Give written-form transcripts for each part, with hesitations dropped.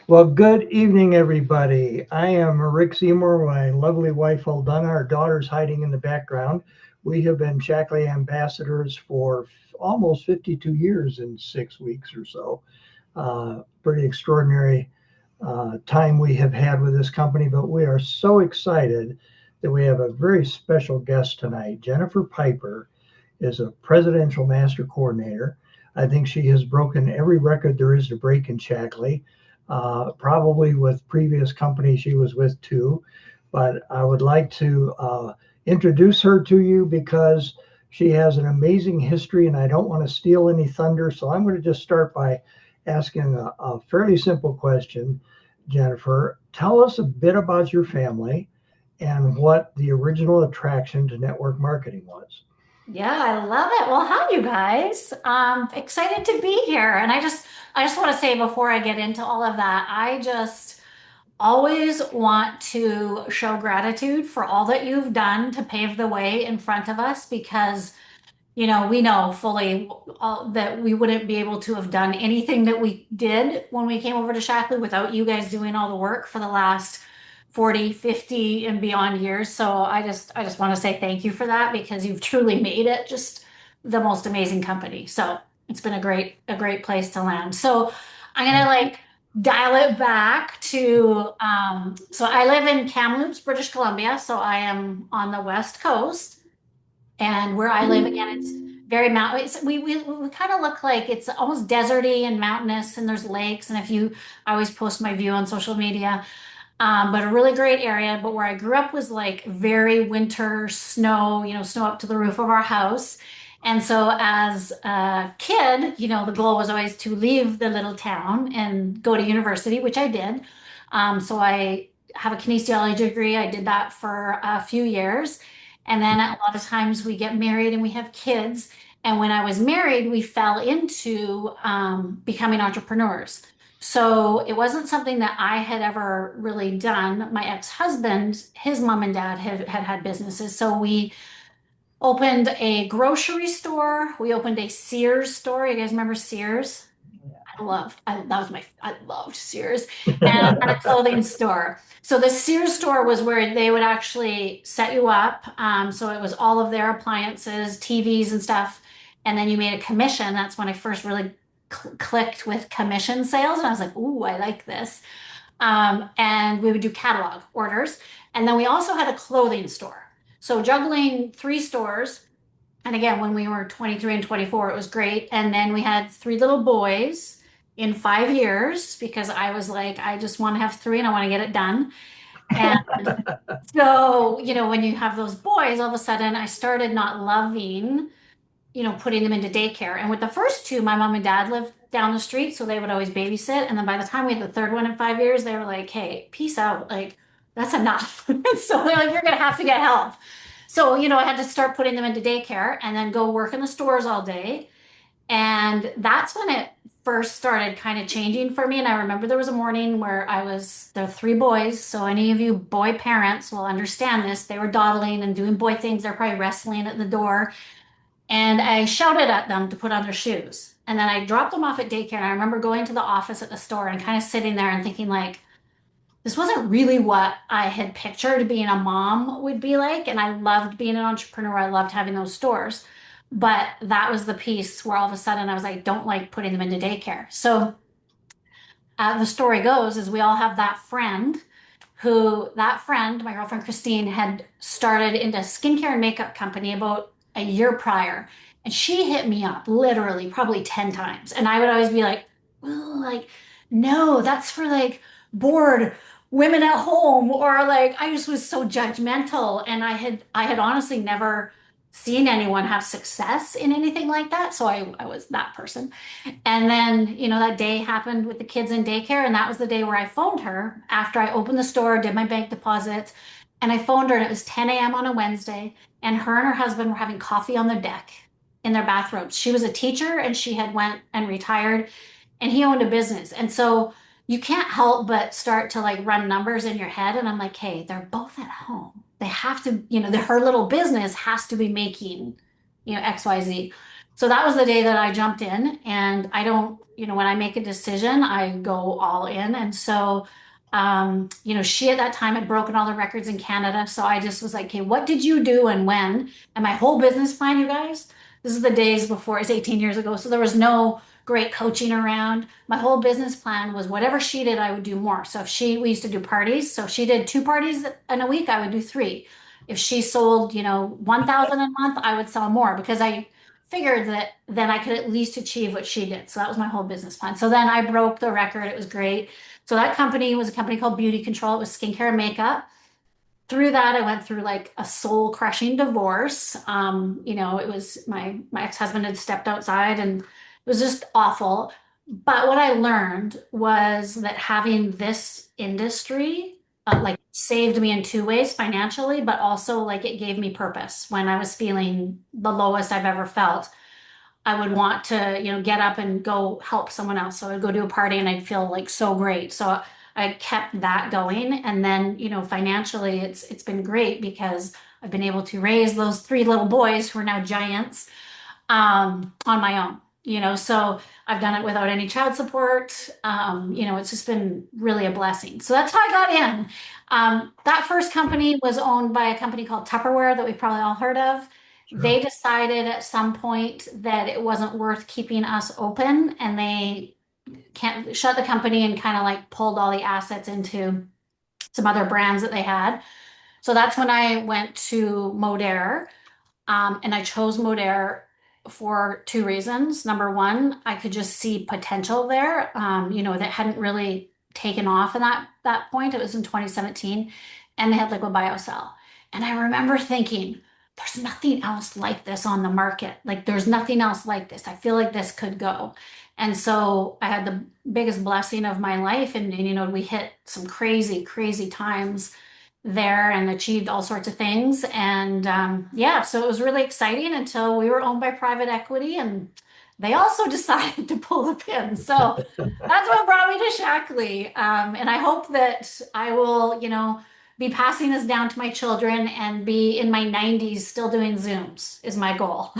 Well, good evening, everybody. I am Rick Seymour, my lovely wife, Aldana. Our daughter's hiding in the background. We have been Shaklee ambassadors for almost 52 years in 6 weeks or so. Pretty extraordinary time we have had with this company, but we are so excited that we have a very special guest tonight. Jennifer Piper is a presidential master coordinator. I think she has broken every record there is to break in Shaklee, probably with previous companies she was with too. But I would like to introduce her to you because she has an amazing history, and I don't want to steal any thunder. So I'm going to just start by asking a fairly simple question. Jennifer, tell us a bit about your family and what the original attraction to network marketing was. Yeah, I love it. Well, hi, you guys. Excited to be here. And I just want to say before I get into all of that, I just always want to show gratitude for all that you've done to pave the way in front of us because, we know fully that we wouldn't be able to have done anything that we did when we came over to Shackley without you guys doing all the work for the last 40, 50, and beyond years. So I just want to say thank you for that because you've truly made it just the most amazing company. So it's been a great place to land. So I'm gonna like dial it back to so I live in Kamloops, British Columbia. So I am on the West Coast. And where I live, again, it's very mountain. We kind of look like it's almost deserty and mountainous, and there's lakes. And if you, I always post my view on social media. But a really great area. But where I grew up was like very winter snow, snow up to the roof of our house. And so as a kid, the goal was always to leave the little town and go to university, which I did. So I have a kinesiology degree. I did that for a few years. And then a lot of times we get married and we have kids. And when I was married, we fell into becoming entrepreneurs. So it wasn't something that I had ever really done. My ex-husband, his mom and dad had businesses. So we opened a grocery store. We opened a Sears store. You guys remember Sears? I loved Sears and a clothing store. So the Sears store was where they would actually set you up. So it was all of their appliances, TVs and stuff. And then you made a commission. That's when I first really clicked with commission sales. And I was like, ooh, I like this. And we would do catalog orders. And then we also had a clothing store. So juggling three stores. And again, when we were 23 and 24, it was great. And then we had three little boys in 5 years because I was like, I just want to have three and I want to get it done. And so, when you have those boys, all of a sudden I started not loving, putting them into daycare. And with the first two, my mom and dad lived down the street, so they would always babysit. And then by the time we had the third one in 5 years, they were like, hey, peace out. Like, that's enough. So they're like, you're going to have to get help. So, I had to start putting them into daycare and then go work in the stores all day. And that's when it first started kind of changing for me. And I remember there was a morning where there were three boys. So any of you boy parents will understand this. They were dawdling and doing boy things. They're probably wrestling at the door. And I shouted at them to put on their shoes. And then I dropped them off at daycare. And I remember going to the office at the store and kind of sitting there and thinking like, this wasn't really what I had pictured being a mom would be like. And I loved being an entrepreneur. I loved having those stores. But that was the piece where all of a sudden I was like, don't like putting them into daycare. So the story goes is we all have that friend, my girlfriend Christine, had started into a skincare and makeup company about a year prior. And she hit me up literally probably 10 times. And I would always be like, well, like, no, that's for like bored women at home. Or like I just was so judgmental. And I had honestly never seen anyone have success in anything like that. So I was that person. And then, that day happened with the kids in daycare. And that was the day where I phoned her after I opened the store, did my bank deposits. And I phoned her and it was 10 a.m. on a Wednesday. And her and her husband were having coffee on their deck in their bathrobes. She was a teacher and she had went and retired and he owned a business. And so you can't help but start to like run numbers in your head. And I'm like, hey, they're both at home. They have to, her little business has to be making, XYZ. So that was the day that I jumped in, and I don't, when I make a decision, I go all in. And so, she at that time had broken all the records in Canada. So I just was like, okay, what did you do and when? And my whole business plan, you guys, this is the days before, it's 18 years ago. So there was no great coaching around. My whole business plan was whatever she did, I would do more. So we used to do parties. So if she did 2 parties in a week, I would do three. If she sold, 1,000 a month, I would sell more because I figured that then I could at least achieve what she did. So that was my whole business plan. So then I broke the record. It was great. So that company was a company called Beauty Control. It was skincare and makeup. Through that, I went through like a soul crushing divorce. It was my ex-husband had stepped outside and it was just awful. But what I learned was that having this industry like saved me in two ways financially, but also like it gave me purpose when I was feeling the lowest I've ever felt. I would want to, get up and go help someone else. So I'd go to a party and I'd feel like so great. So I kept that going. And then, financially it's been great because I've been able to raise those three little boys who are now giants on my own. So I've done it without any child support. It's just been really a blessing. So that's how I got in. That first company was owned by a company called Tupperware that we've probably all heard of. Sure. They decided at some point that it wasn't worth keeping us open, and they can't shut the company and kind of like pulled all the assets into some other brands that they had. So that's when I went to Modere. And I chose Modere for two reasons. Number one, I could just see potential there, that hadn't really taken off in that point. It was in 2017, and they had liquid biocell. And I remember thinking, there's nothing else like this on the market. Like there's nothing else like this. I feel like this could go. And so I had the biggest blessing of my life, and we hit some crazy, crazy times there and achieved all sorts of things. And yeah, so it was really exciting until we were owned by private equity and they also decided to pull the pin. So that's what brought me to Shaklee. And I hope that I will, be passing this down to my children and be in my 90s still doing Zooms is my goal.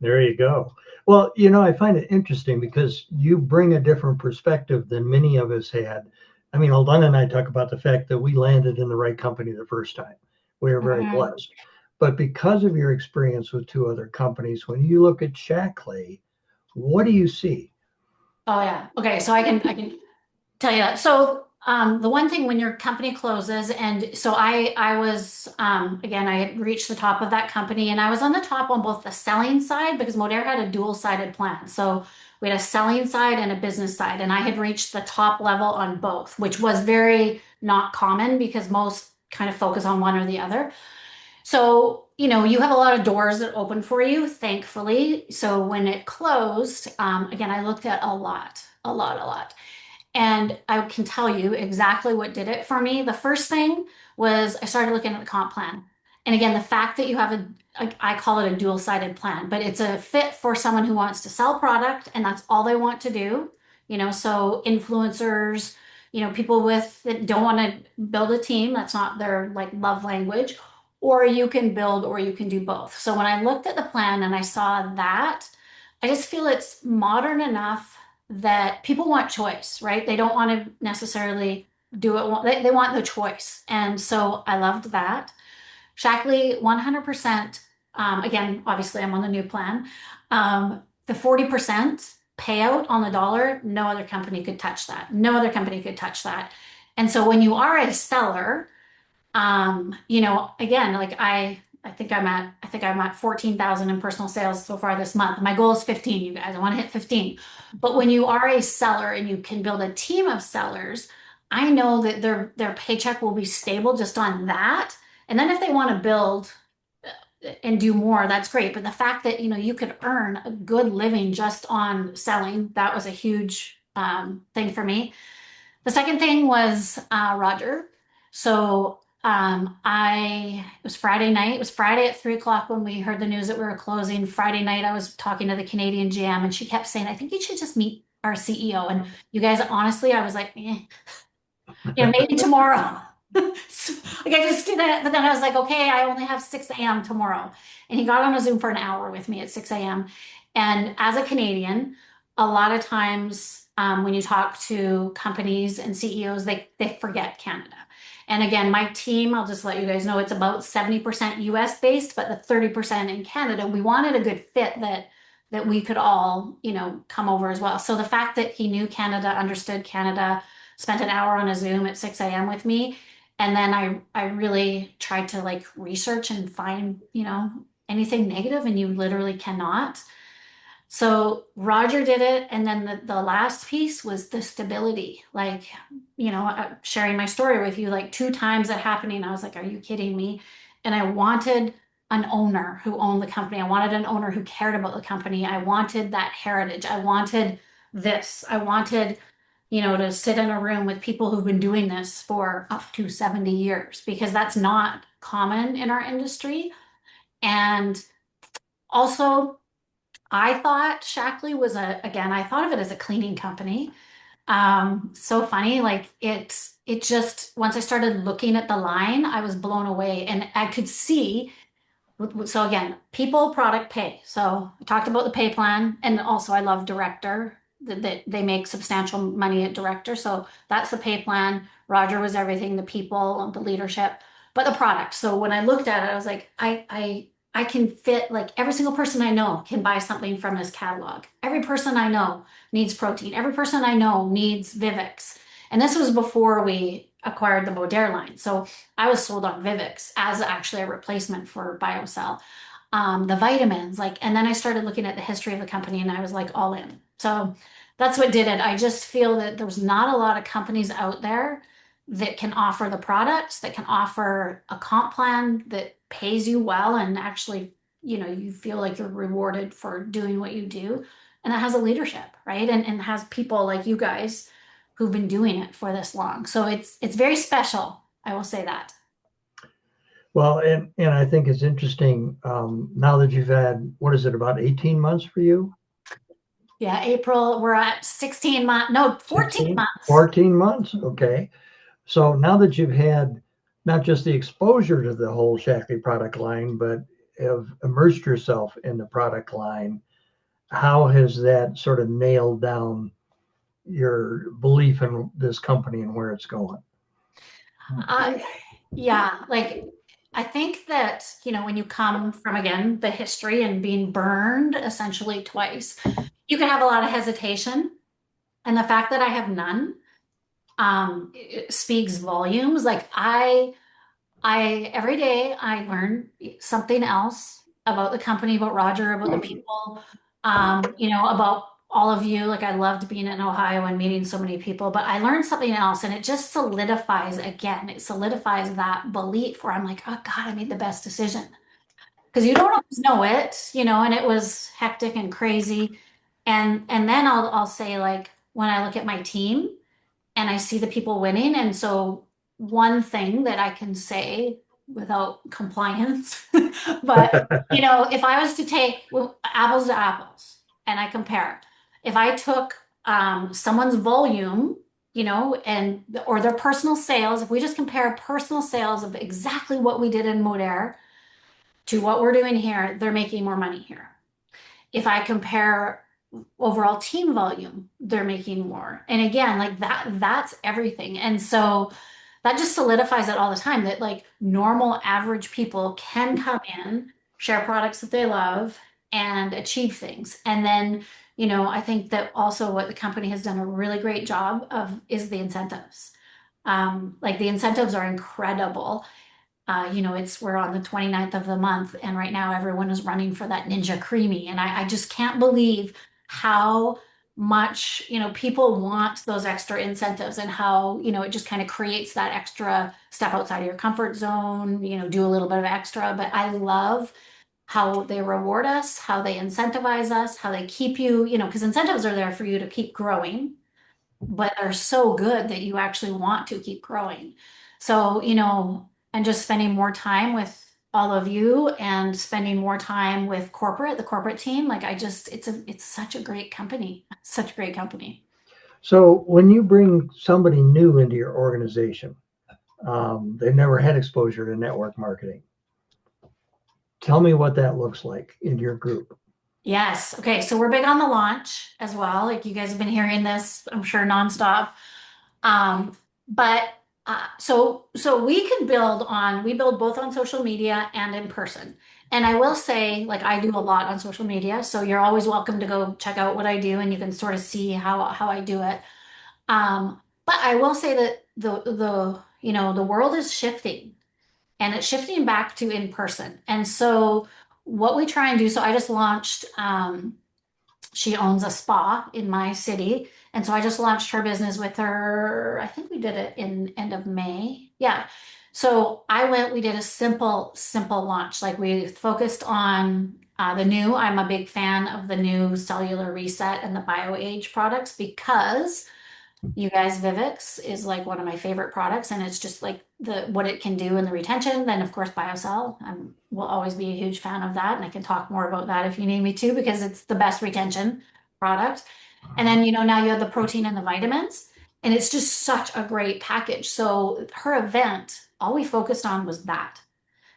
There you go. Well, I find it interesting because you bring a different perspective than many of us had. I mean, Aldana and I talk about the fact that we landed in the right company the first time. We are very Mhm. blessed. But because of your experience with two other companies, when you look at Shackley, what do you see? Oh yeah. Okay, so I can tell you that. So the one thing when your company closes, and so I was again I had reached the top of that company, and I was on the top on both the selling side because Modere had a dual-sided plan. So we had a selling side and a business side, and I had reached the top level on both, which was very not common because most kind of focus on one or the other. So, you have a lot of doors that open for you, thankfully. So when it closed, again, I looked at a lot, a lot, a lot. And I can tell you exactly what did it for me. The first thing was I started looking at the comp plan. And again, the fact that you have I call it a dual-sided plan, but it's a fit for someone who wants to sell product and that's all they want to do. So influencers, people that don't want to build a team, that's not their like love language, or you can build or you can do both. So when I looked at the plan and I saw that, I just feel it's modern enough that people want choice, right? They don't want to necessarily do it. They want the choice. And so I loved that. Shackley, 100%. Again, obviously, I'm on the new plan. The 40% payout on the dollar, no other company could touch that. No other company could touch that. And so when you are a seller, again, like I think I'm at 14,000 in personal sales so far this month. My goal is 15, you guys. I want to hit 15. But when you are a seller and you can build a team of sellers, I know that their paycheck will be stable just on that. And then if they want to build and do more, that's great. But the fact that you could earn a good living just on selling, that was a huge thing for me. The second thing was Roger. So it was Friday night. It was Friday at 3 o'clock when we heard the news that we were closing. Friday night, I was talking to the Canadian GM, and she kept saying, "I think you should just meet our CEO." And you guys, honestly, I was like, maybe tomorrow. So, like I just did that, but then I was like, okay, I only have 6 a.m. tomorrow. And he got on a Zoom for an hour with me at 6 a.m. And as a Canadian, a lot of times when you talk to companies and CEOs, they forget Canada. And again, my team, I'll just let you guys know, it's about 70% US based, but the 30% in Canada. We wanted a good fit that we could all, come over as well. So the fact that he knew Canada, understood Canada, spent an hour on a Zoom at 6 a.m. with me, and then I really tried to like research and find, anything negative, and you literally cannot. So Roger did it, and then the last piece was the stability. Like, sharing my story with you, like 2 times that happening, I was like, "Are you kidding me?" And I wanted an owner who owned the company. I wanted an owner who cared about the company. I wanted that heritage. I wanted this. I wanted, to sit in a room with people who've been doing this for up to 70 years because that's not common in our industry. And also, I thought Shaklee was again, I thought of it as a cleaning company. So funny, like it just, once I started looking at the line, I was blown away and I could see. So again, people, product, pay. So I talked about the pay plan, and also I love Director. That they make substantial money at Director. So that's the pay plan. Roger was everything, the people, the leadership, but the product. So when I looked at it, I was like, I can fit, like every single person I know can buy something from this catalog. Every person I know needs protein. Every person I know needs Vivix. And this was before we acquired the Modere line. So I was sold on Vivix as actually a replacement for BioCell. The vitamins, like, and then I started looking at the history of the company and I was like all in. So that's what did it. I just feel that there's not a lot of companies out there that can offer the products, that can offer a comp plan that pays you well and actually, you feel like you're rewarded for doing what you do. And that has a leadership, right? And has people like you guys who've been doing it for this long. So it's very special. I will say that. Well, and I think it's interesting now that you've had, what is it, about 18 months for you? Yeah, April, we're at 16 months, no, 14 16, months. 14 months. Okay. So now that you've had not just the exposure to the whole Shaklee product line, but have immersed yourself in the product line, how has that sort of nailed down your belief in this company and where it's going? Uh, yeah, like I think that, when you come from, again, the history and being burned essentially twice, you can have a lot of hesitation. And the fact that I have none, it speaks volumes. Like every day I learn something else about the company, about Roger, about the people, about all of you. Like I loved being in Ohio and meeting so many people, but I learned something else and it just solidifies again, it solidifies that belief where I'm like, oh God, I made the best decision. Because you don't always know it, and it was hectic and crazy. And then I'll say like when I look at my team, and I see the people winning. And so one thing that I can say without compliance, but if I was to take apples to apples and I compare, if I took someone's volume, and or their personal sales, if we just compare personal sales of exactly what we did in Modere to what we're doing here, they're making more money here. If I compare overall team volume, they're making more. And again, like that's everything. And so that just solidifies it all the time that like normal average people can come in, share products that they love and achieve things. And then, I think that also what the company has done a really great job of is the incentives. Like the incentives are incredible. We're on the 29th of the month, and right now everyone is running for that Ninja Creamy. And I just can't believe how much, people want those extra incentives and how, it just kind of creates that extra step outside of your comfort zone, do a little bit of extra. But I love how they reward us, how they incentivize us, how they keep you, because incentives are there for you to keep growing, but they're so good that you actually want to keep growing. So, and just spending more time with all of you and spending more time with the corporate team. Like it's such a great company, such a great company. So when you bring somebody new into your organization, they've never had exposure to network marketing. Tell me what that looks like in your group. Yes. Okay. So we're big on the launch as well. Like you guys have been hearing this, I'm sure, nonstop. But so we build both on social media and in person. And I will say, like I do a lot on social media, so you're always welcome to go check out what I do, and you can sort of see how I do it. But I will say that the world is shifting, and it's shifting back to in person. And so what we try and do, so I just launched. She owns a spa in my city. And so I just launched her business with her. I think we did it in end of May. Yeah. So we did a simple launch. Like we focused on the new. I'm a big fan of the new cellular reset and the BioAge products because you guys, Vivix is like one of my favorite products, and it's just like the what it can do in the retention. Then, of course, BioCell. I will always be a huge fan of that, and I can talk more about that if you need me to, because it's the best retention product. And then, now you have the protein and the vitamins, and it's just such a great package. So her event, all we focused on was that.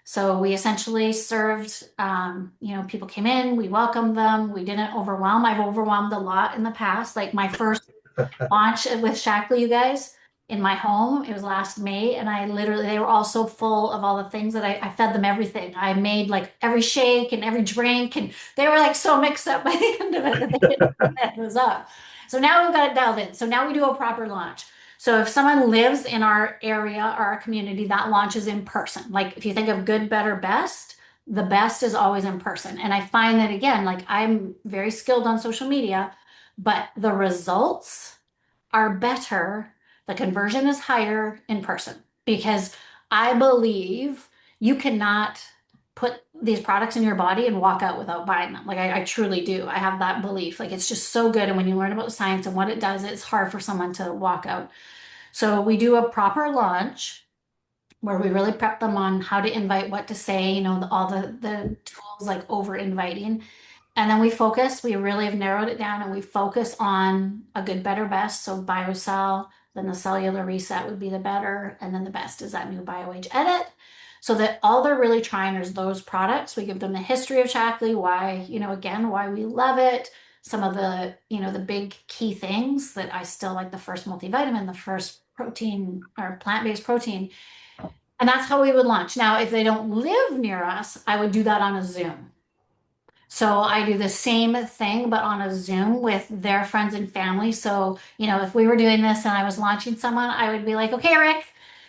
So we essentially served, people came in, we welcomed them, we didn't overwhelm. I've overwhelmed a lot in the past. Like my first launch with Shaklee, you guys, in my home. It was last May, and they were all so full of all the things that I fed them everything. I made like every shake and every drink, and they were like so mixed up by the end of it that they didn't know what that was up. So now we've got it dialed in. So now we do a proper launch. So if someone lives in our area or our community, that launch is in person. Like if you think of good, better, best, the best is always in person. And I find that again, like I'm very skilled on social media, but the results are better, the conversion is higher in person because I believe you cannot put these products in your body and walk out without buying them. Like I truly do. I have that belief. Like it's just so good. And when you learn about the science and what it does, it's hard for someone to walk out. So we do a proper launch where we really prep them on how to invite, what to say, all the tools like over inviting. And then we really have narrowed it down and we focus on a good, better, best. So BioCell, then the cellular reset would be the better. And then the best is that new BioAge edit. So that all they're really trying is those products. We give them the history of Shaklee, why, again, why we love it. Some of the big key things that I still like, the first multivitamin, the first protein or plant-based protein. And that's how we would launch. Now, if they don't live near us, I would do that on a Zoom. So I do the same thing, but on a Zoom with their friends and family. So, if we were doing this and I was launching someone, I would be like, okay, Rick,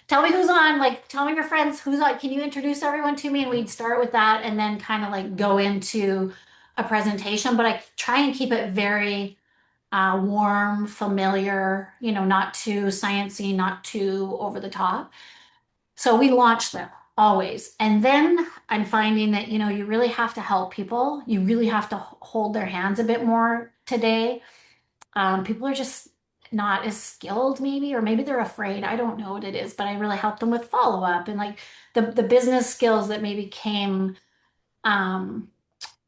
tell me who's on. Like, tell me your friends who's on. Can you introduce everyone to me? And we'd start with that and then kind of like go into a presentation. But I try and keep it very warm, familiar, not too sciencey, not too over the top. So we launch them always. And then I'm finding that, you really have to help people. You really have to hold their hands a bit more today. People are just not as skilled, maybe, or maybe they're afraid. I don't know what it is, but I really help them with follow up and like the business skills that maybe came um,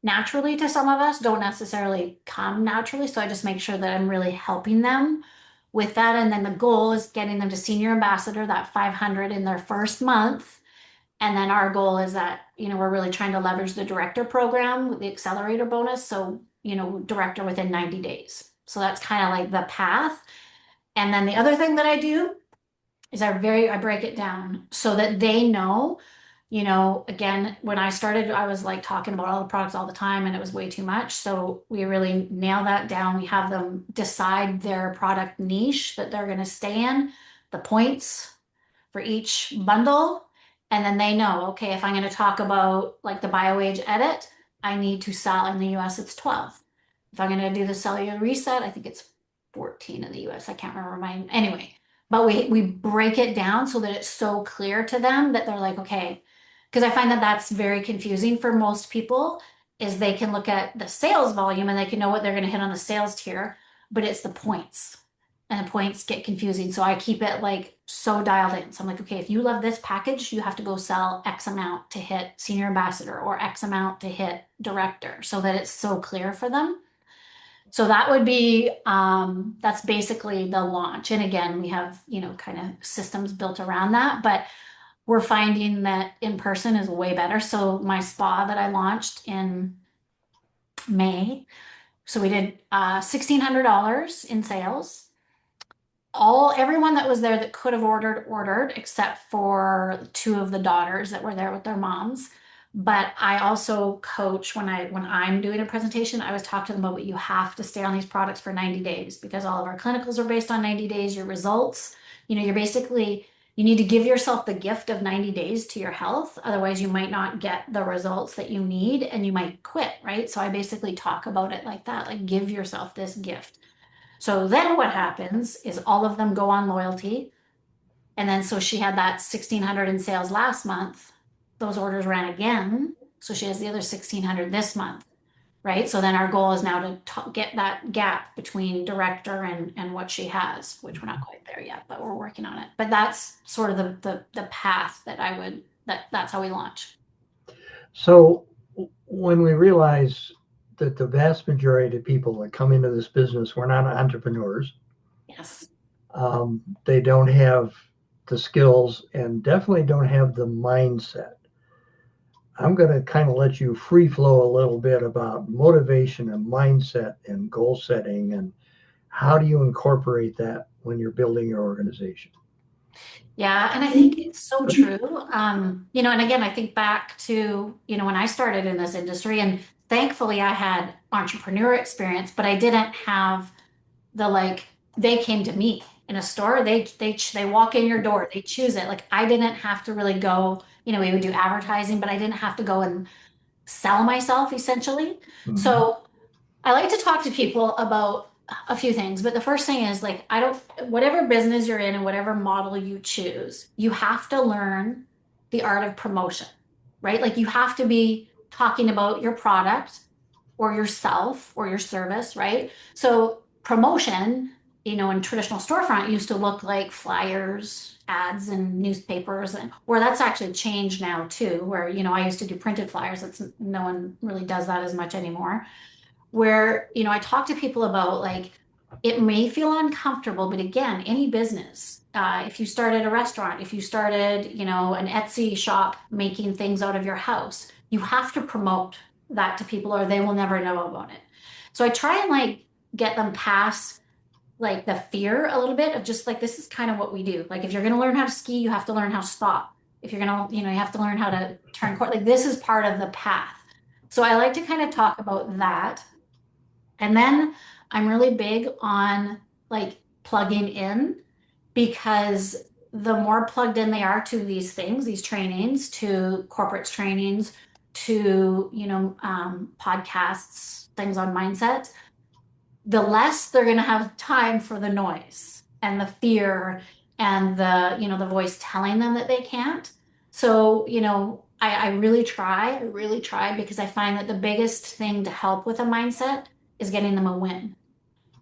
naturally to some of us don't necessarily come naturally. So I just make sure that I'm really helping them with that. And then the goal is getting them to senior ambassador, that 500 in their first month. And then our goal is that, we're really trying to leverage the director program with the accelerator bonus. So, director within 90 days. So that's kind of like the path. And then the other thing that I do is I break it down so that they know, again, when I started, I was like talking about all the products all the time and it was way too much. So we really nail that down. We have them decide their product niche that they're going to stay in, the points for each bundle. And then they know, okay, if I'm going to talk about like the BioAge edit, I need to sell in the US, it's 12. If I'm going to do the cellular reset, I think it's 14 in the US. I can't remember mine. Anyway, but we break it down so that it's so clear to them that they're like, okay, because I find that that's very confusing for most people is they can look at the sales volume and they can know what they're going to hit on the sales tier, but it's the points and the points get confusing. So I keep it like so dialed in. So I'm like, okay, if you love this package, you have to go sell X amount to hit senior ambassador or X amount to hit director so that it's so clear for them. So that would be, that's basically the launch. And again, we have, kind of systems built around that, but we're finding that in person is way better. So my spa that I launched in May. So we did $1,600 in sales. Everyone that was there that could have ordered except for two of the daughters that were there with their moms. But I also coach when I'm doing a presentation, I always talk to them about you have to stay on these products for 90 days because all of our clinicals are based on 90 days. Your results, you're basically you need to give yourself the gift of 90 days to your health. Otherwise, you might not get the results that you need and you might quit, right? So I basically talk about it like that, like give yourself this gift. So then what happens is all of them go on loyalty. And then so she had that 1,600 in sales last month. Those orders ran again. So she has the other 1,600 this month, right? So then our goal is now to get that gap between director and what she has, which we're not quite there yet, but we're working on it. But that's sort of the path that that's how we launch. So when we realize that the vast majority of people that come into this business were not entrepreneurs, Yes. they don't have the skills and definitely don't have the mindset. I'm going to kind of let you free flow a little bit about motivation and mindset and goal setting and how do you incorporate that when you're building your organization? Yeah, and I think it's so true. And again, I think back to, when I started in this industry, and thankfully I had entrepreneur experience, but I didn't have they came to me in a store, they walk in your door, they choose it. Like I didn't have to really go, we would do advertising, but I didn't have to go and sell myself essentially. Mm-hmm. So I like to talk to people about a few things, but the first thing is like, whatever business you're in and whatever model you choose, you have to learn the art of promotion, right? Like you have to be talking about your product or yourself or your service, right? So promotion, in traditional storefront used to look like flyers, ads and newspapers and where that's actually changed now too, where, I used to do printed flyers. It's no one really does that as much anymore where, I talk to people about like, it may feel uncomfortable, but again, any business, if you started a restaurant, if you started, an Etsy shop making things out of your house, you have to promote that to people or they will never know about it. So I try and like get them past like the fear a little bit of just like, this is kind of what we do. Like if you're going to learn how to ski, you have to learn how to stop. If you're going to, you have to learn how to turn court. Like this is part of the path. So I like to kind of talk about that and then I'm really big on like plugging in because the more plugged in they are to these things, these trainings, to corporate trainings, to, podcasts, things on mindset, the less they're going to have time for the noise and the fear and the voice telling them that they can't. So, I really try because I find that the biggest thing to help with a mindset is getting them a win.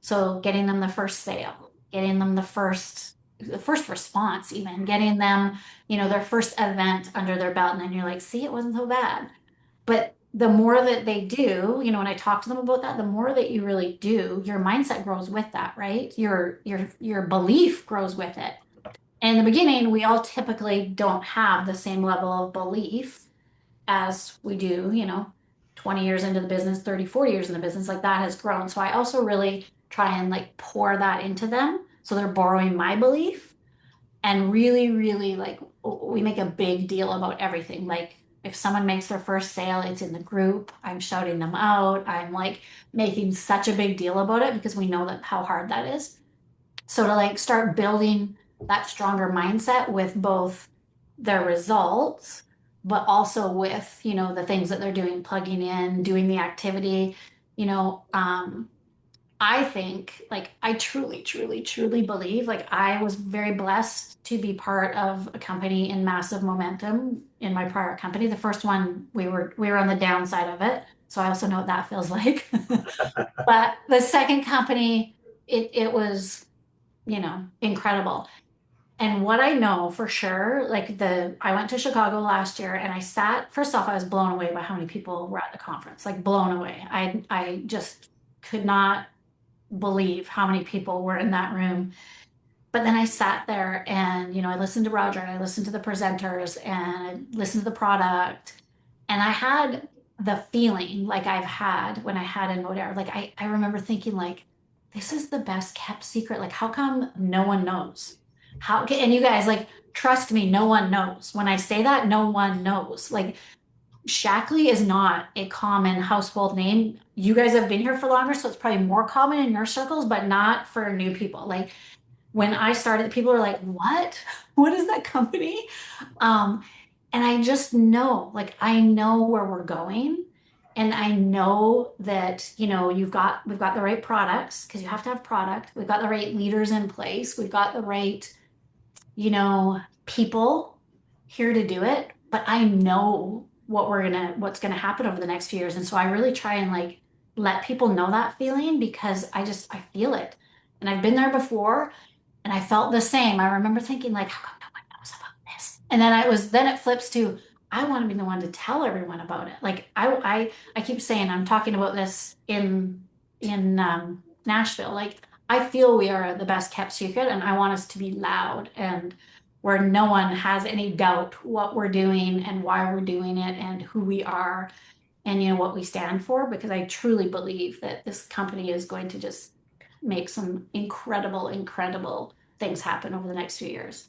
So getting them the first sale, getting them the first response, even getting them, their first event under their belt. And then you're like, see, it wasn't so bad. But the more that they do, when I talk to them about that, the more that you really do, your mindset grows with that, right? Your belief grows with it. And in the beginning, we all typically don't have the same level of belief as we do, 20 years into the business, 30, 40 years in the business, like that has grown. So I also really try and like pour that into them. So they're borrowing my belief and really, really like we make a big deal about everything. Like if someone makes their first sale, it's in the group. I'm shouting them out. I'm like making such a big deal about it because we know that how hard that is. So to like start building that stronger mindset with both their results, but also with, the things that they're doing, plugging in, doing the activity, you know, um, I think like I truly, truly, truly believe like I was very blessed to be part of a company in massive momentum in my prior company. The first one we were on the downside of it. So I also know what that feels like. But the second company, it was, incredible. And what I know for sure, like I went to Chicago last year and first off, I was blown away by how many people were at the conference, like blown away. I just could not believe how many people were in that room. But then I sat there and, I listened to Roger and I listened to the presenters and I listened to the product. And I had the feeling like I've had when I had a Modera. Like I remember thinking like, this is the best kept secret. Like, how come no one knows? And you guys like, trust me, no one knows. When I say that, no one knows. Like Shaklee is not a common household name. You guys have been here for longer, so it's probably more common in your circles, but not for new people. Like when I started, people were like, what? What is that company? Um, and I just know, like, I know where we're going. And I know that, we've got the right products because you have to have product. We've got the right leaders in place. We've got the right, people here to do it. But I know what's gonna happen over the next few years. And so I really try and like let people know that feeling because I feel it. And I've been there before and I felt the same. I remember thinking like, how come no one knows about this? And then it flips to, I want to be the one to tell everyone about it. Like I keep saying, I'm talking about this in Nashville. Like I feel we are the best kept secret and I want us to be loud and where no one has any doubt what we're doing and why we're doing it and who we are and what we stand for because I truly believe that this company is going to just make some incredible things happen over the next few years.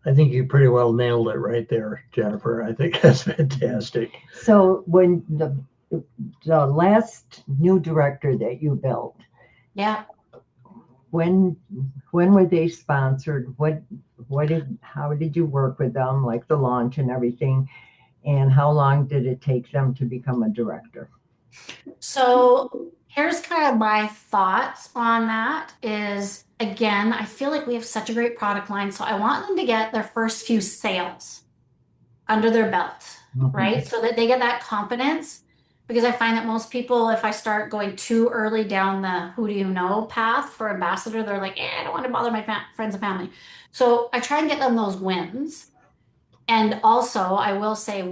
I think you pretty well nailed it right there, Jennifer. I think that's fantastic. So when the last new director that you built, Yeah. when were they sponsored? How did you work with them, like the launch and everything? And how long did it take them to become a director? So here's kind of my thoughts on that is again, I feel like we have such a great product line. So I want them to get their first few sales under their belt, right? So that they get that confidence. Because I find that most people, if I start going too early down the who do you know path for ambassador, they're like, I don't want to bother my friends and family. So I try and get them those wins. And also, I will say,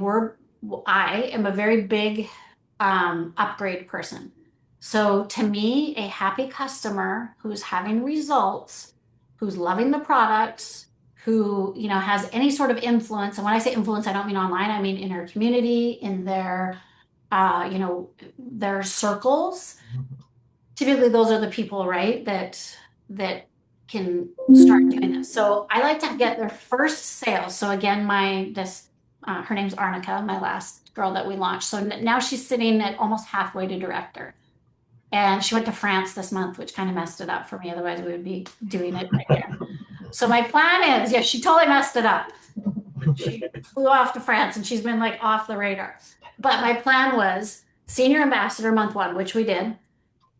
I am a very big upgrade person. So to me, a happy customer who's having results, who's loving the products, who has any sort of influence. And when I say influence, I don't mean online. I mean in her community, in their circles. Typically, those are the people, right, that can start doing this. So I like to get their first sales. So again, her name's Arnica, my last girl that we launched. So now she's sitting at almost halfway to director. And she went to France this month, which kind of messed it up for me. Otherwise, we would be doing it right here. So my plan is, yeah, she totally messed it up. She flew off to France and she's been like off the radar. But my plan was senior ambassador month one, which we did.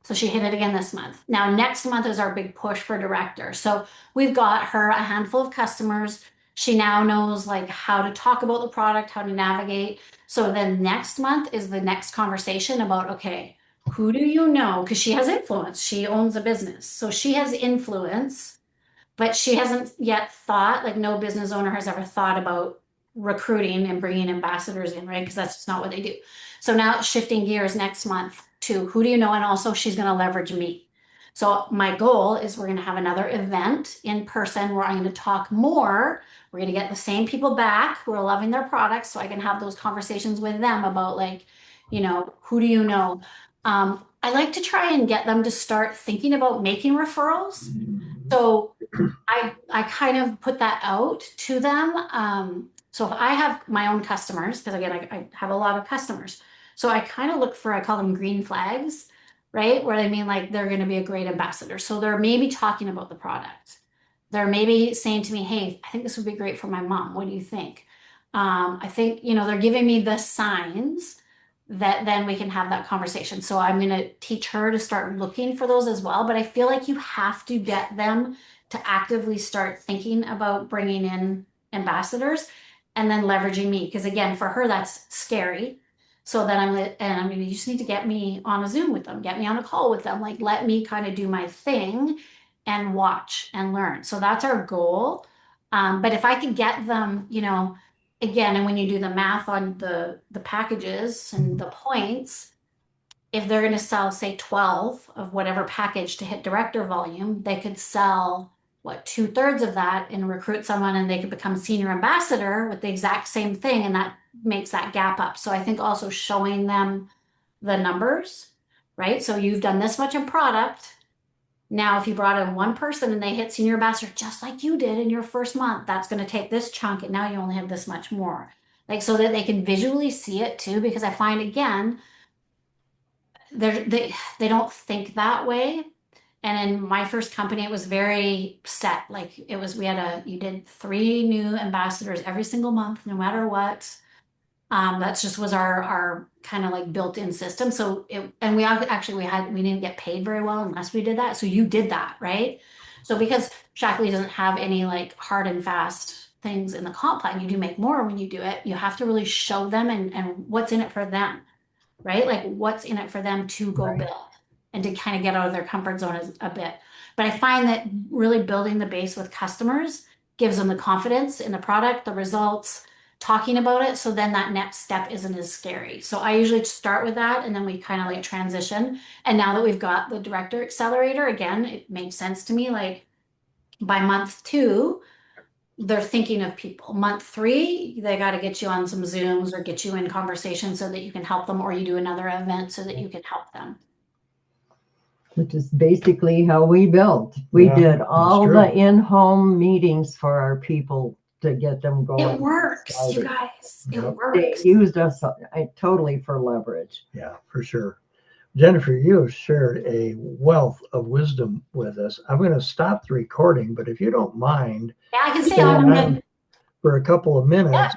So she hit it again this month. Now, next month is our big push for director. So we've got her a handful of customers. She now knows like how to talk about the product, how to navigate. So then next month is the next conversation about, okay, who do you know? Because she has influence. She owns a business. So she has influence, but she hasn't yet thought, like no business owner has ever thought about recruiting and bringing ambassadors in, right? Because that's just not what they do. So now shifting gears next month to who do you know? And also she's going to leverage me. So my goal is we're going to have another event in person where I'm going to talk more. We're going to get the same people back who are loving their products so I can have those conversations with them about like, who do you know? I like to try and get them to start thinking about making referrals. So I kind of put that out to them. So if I have my own customers, because again, I have a lot of customers. So I kind of look for, I call them green flags, right? Where they mean like they're going to be a great ambassador. So they're maybe talking about the product. They're maybe saying to me, hey, I think this would be great for my mom. What do you think? I think, they're giving me the signs that then we can have that conversation. So I'm going to teach her to start looking for those as well. But I feel like you have to get them to actively start thinking about bringing in ambassadors and then leveraging me. Because again, for her, that's scary. So then you just need to get me on a Zoom with them, get me on a call with them, like let me kind of do my thing and watch and learn. So that's our goal. But if I could get them, again, and when you do the math on the packages and the points, if they're going to sell, say, 12 of whatever package to hit director volume, they could sell what, 2/3 of that and recruit someone and they could become senior ambassador with the exact same thing. And that makes that gap up. So I think also showing them the numbers, right? So you've done this much in product. Now, if you brought in one person and they hit senior ambassador just like you did in your first month, that's going to take this chunk and now you only have this much more. Like so that they can visually see it too, because I find again, they don't think that way. And in my first company, it was very set. Like it was, you did 3 new ambassadors every single month, no matter what. That's just was our kind of like built-in system. So and we didn't get paid very well unless we did that. So you did that, right? So because Shaklee doesn't have any like hard and fast things in the comp plan, you do make more when you do it. You have to really show them and what's in it for them, right? Like what's in it for them to go Right. build and to kind of get out of their comfort zone a bit. But I find that really building the base with customers gives them the confidence in the product, the results, talking about it. So then that next step isn't as scary. So I usually start with that and then we kind of like transition. And now that we've got the director accelerator, again, it makes sense to me. Like by month 2, they're thinking of people. Month 3, they got to get you on some Zooms or get you in conversation so that you can help them, or you do another event so that you can help them. Which is basically how we built. We Yeah, did all true. the in-home meetings for our people to get them going. It works, you started. guys. It Yep. They works. used us totally for leverage. Yeah, for sure. Jennifer, you have shared a wealth of wisdom with us. I'm going to stop the recording, but if you don't mind, Yeah, I can stay staying on. on for a couple of minutes.